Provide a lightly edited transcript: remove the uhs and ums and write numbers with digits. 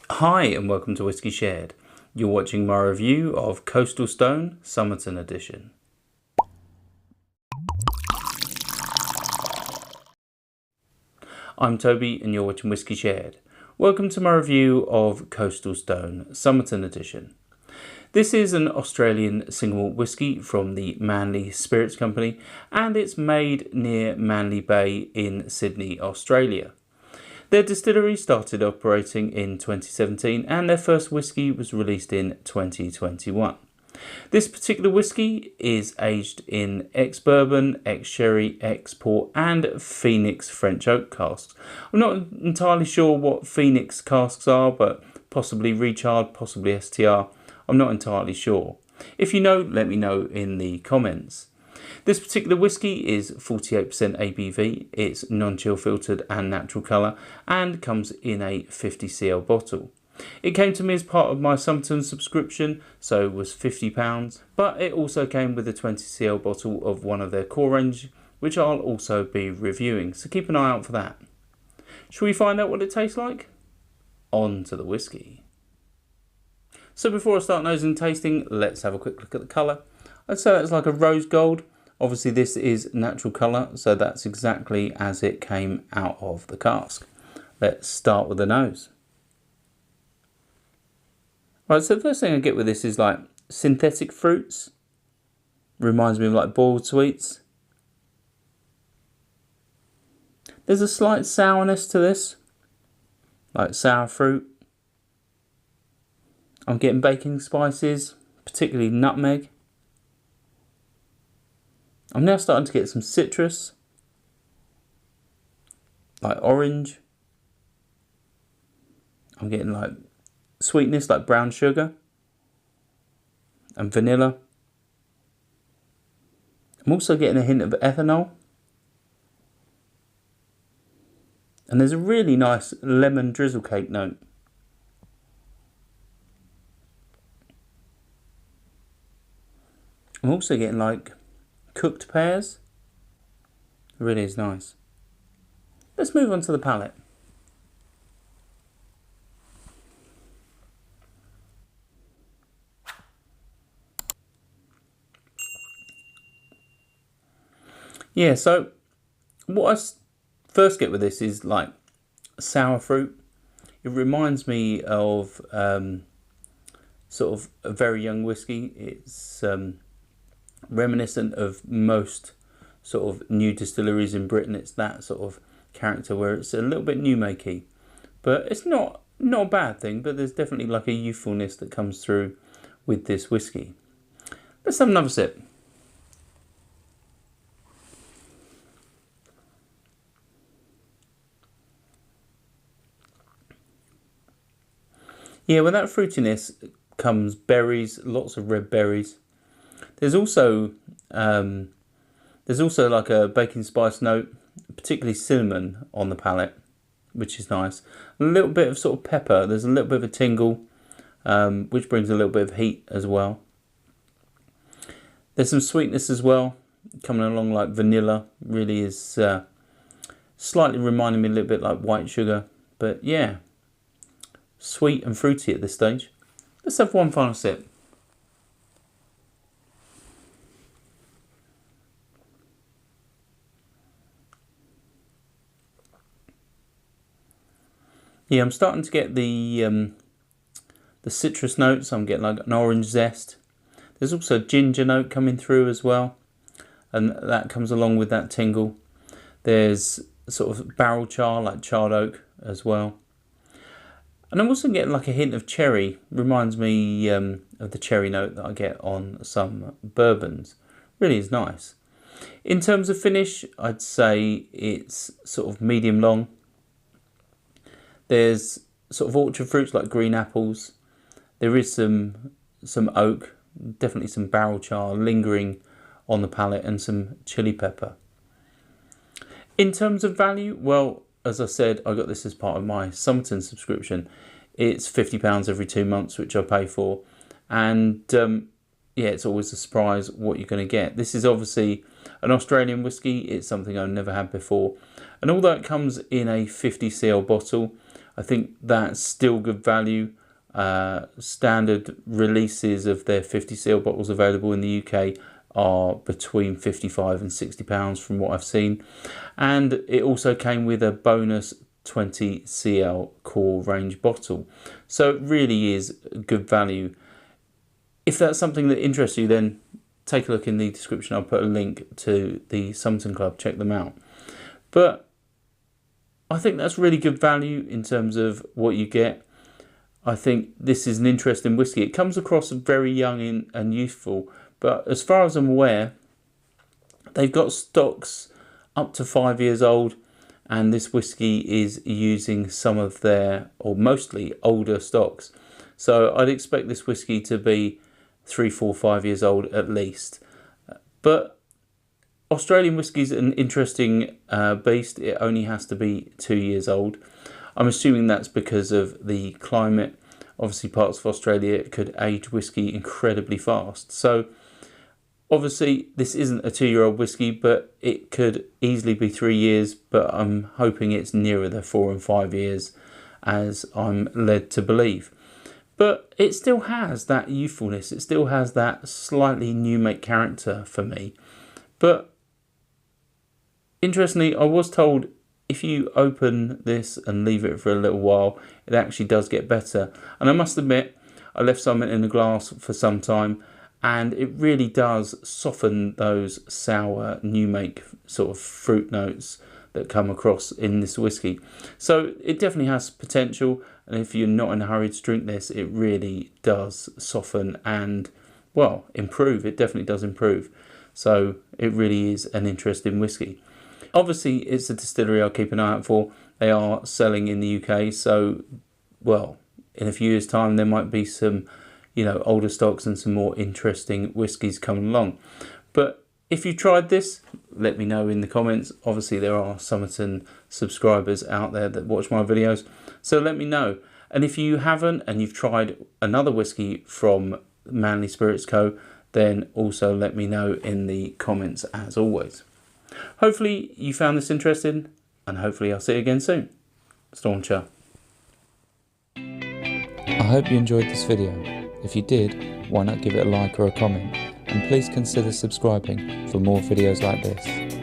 Hi and welcome to Whisky Shared. You're watching my review of Coastal Stone Summerton Edition. I'm Toby and you're watching Whisky Shared. Welcome to my review of Coastal Stone Summerton Edition. This is an Australian single malt whisky from the Manly Spirits Company and it's made near Manly Bay in Sydney, Australia. Their distillery started operating in 2017 and their first whisky was released in 2021. This particular whisky is aged in ex-bourbon, ex-sherry, ex-port and Phoenix French oak casks. I'm not entirely sure what Phoenix casks are, but possibly recharred, possibly STR. I'm not entirely sure. If you know, let me know in the comments. This particular whisky is 48% ABV, it's non-chill filtered and natural colour and comes in a 50cl bottle. It came to me as part of my Summerton subscription, so it was £50, but it also came with a 20cl bottle of one of their core range, which I'll also be reviewing, so keep an eye out for that. Shall we find out what it tastes like? On to the whisky. So before I start nosing and tasting, let's have a quick look at the colour. I'd say it's like a rose gold. Obviously this is natural colour, so that's exactly as it came out of the cask. Let's start with the nose. Right, so the first thing I get with this is like synthetic fruits. Reminds me of like boiled sweets. There's a slight sourness to this, like sour fruit. I'm getting baking spices, particularly nutmeg. I'm now starting to get some citrus, like orange. I'm getting like sweetness, like brown sugar and vanilla. I'm also getting a hint of ethanol. And there's a really nice lemon drizzle cake note. I'm also getting like cooked pears. It really is nice. Let's move on to the palate. Yeah, so what I first get with this is like sour fruit. It reminds me of sort of a very young whiskey. It's reminiscent of most sort of new distilleries in Britain. It's that sort of character where it's a little bit new makey, but it's not a bad thing, but there's definitely like a youthfulness that comes through with this whiskey. Let's have another sip. Yeah, with that fruitiness comes berries, lots of red berries. There's also like a baking spice note, particularly cinnamon on the palate, which is nice. A little bit of sort of pepper. There's a little bit of a tingle, which brings a little bit of heat as well. There's some sweetness as well, coming along like vanilla. Really is slightly reminding me a little bit like white sugar, but yeah, sweet and fruity at this stage. Let's have one final sip. Yeah, I'm starting to get the citrus notes. I'm getting like an orange zest. There's also a ginger note coming through as well, and that comes along with that tingle. There's sort of barrel char, like charred oak as well. And I'm also getting like a hint of cherry. Reminds me of the cherry note that I get on some bourbons. Really is nice. In terms of finish, I'd say it's sort of medium long. There's sort of orchard fruits like green apples. There is some oak, definitely some barrel char lingering on the palate and some chili pepper. In terms of value, well, as I said, I got this as part of my Summerton subscription. It's £50 every 2 months, which I pay for. And yeah, it's always a surprise what you're going to get. This is obviously an Australian whiskey. It's something I've never had before. And although it comes in a 50cl bottle, I think that's still good value. Standard releases of their 50cl bottles available in the UK are between £55 and £60 from what I've seen, and it also came with a bonus 20cl core range bottle, so it really is good value. If that's something that interests you, then take a look in the description. I'll put a link to the Summerton Club, check them out. But I think that's really good value in terms of what you get. I think this is an interesting whisky. It comes across very young and youthful, but as far as I'm aware, they've got stocks up to 5 years old, and this whisky is using some of their, or mostly, older stocks. So I'd expect this whisky to be 3, 4, 5 years old at least. But Australian whisky is an interesting beast. It only has to be 2 years old. I'm assuming that's because of the climate. Obviously, parts of Australia could age whisky incredibly fast. So obviously, this isn't a 2-year-old whisky, but it could easily be 3 years. But I'm hoping it's nearer the 4 and 5 years, as I'm led to believe. But it still has that youthfulness. It still has that slightly new make character for me. But interestingly, I was told if you open this and leave it for a little while, it actually does get better. And I must admit, I left some in the glass for some time, and it really does soften those sour new make sort of fruit notes that come across in this whisky. So it definitely has potential, and if you're not in a hurry to drink this, it really does soften and, well, improve. It definitely does improve. So it really is an interesting whisky. Obviously, it's a distillery I'll keep an eye out for. They are selling in the UK, so, well, in a few years' time, there might be some, older stocks and some more interesting whiskies coming along. But if you tried this, let me know in the comments. Obviously, there are Summerton subscribers out there that watch my videos, so let me know. And if you haven't and you've tried another whisky from Manly Spirits Co., then also let me know in the comments as always. Hopefully you found this interesting, and hopefully I'll see you again soon. Stauncher. I hope you enjoyed this video. If you did, why not give it a like or a comment, and please consider subscribing for more videos like this.